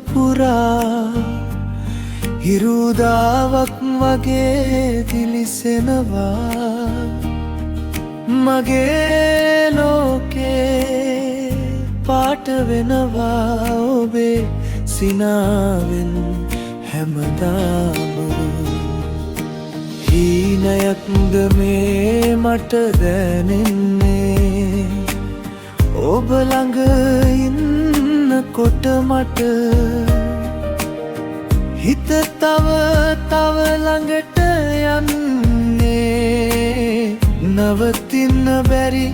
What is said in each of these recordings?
පුරා හිරුදාවක් වගේ දිලිසෙනවා මගේ ලෝකේ පාට වෙනවා ඔබේ සිනාවෙන් හැමදාම හීනයක්ද මේ මට දැනෙන්නේ ඔබ ළඟ ඉන්නකොට මට හිත තව ළඟට යන්නේ නවතින්න බැරි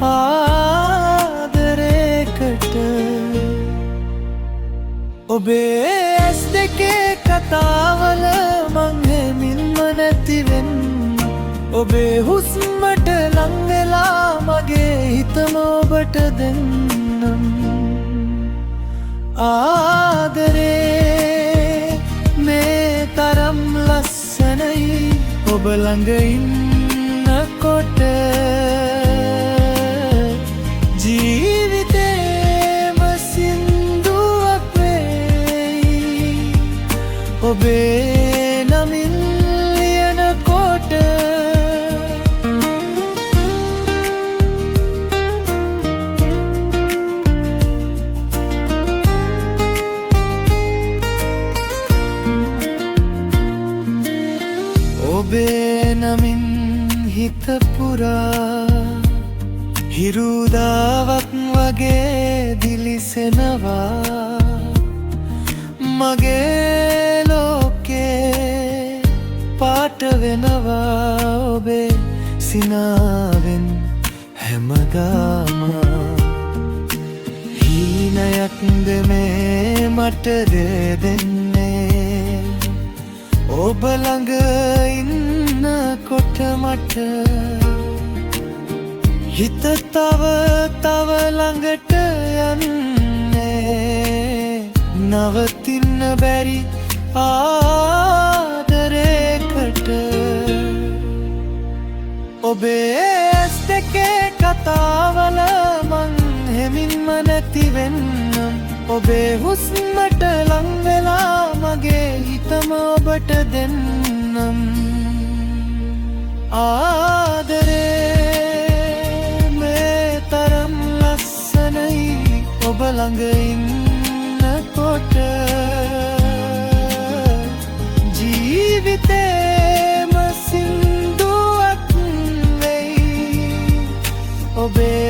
ආදරයකට ඔබේ ඇස් දෙකේ කතාවල මං හෙමින්ම නැතිවෙන්න ඔබේ හුස්මට ලං වෙලා මගේ හිතම ඔබට දෙන්නම් ආදරේ මේ තරම් ලස්සනයි ඔබ ළඟ ඉන්නකොට ජීවිතේම සින්දුවක් වෙයි ඔබේ නමින් ලියනකොට ඔබේ නමින් හිත පුරා හිරුදාවක් වගේ දිලිසෙනවා මගේ ලෝකේ පාට වෙනවා ඔබේ සිනාවෙන් හැමදාම හීනයක්ද මේ මට දෙන්නේ ඔබ ළඟ ඉන්නකොට මට හිත තව ළඟට යන්නේ නවතින්න බැරි ආදරයකට ඔබේ ඇස් දෙකේ කතාවල මං හෙමින්ම නැතිවෙන්නම් ඔබේ හුස්මට ලං වෙලා මගේ හිතම ඔබට දෙන්නම් ආදරේ මේ තරම් ලස්සනයි ඔබ ළඟ ඉන්නකොට ජීවිතේම සින්දුවක් වෙයි ඔබේ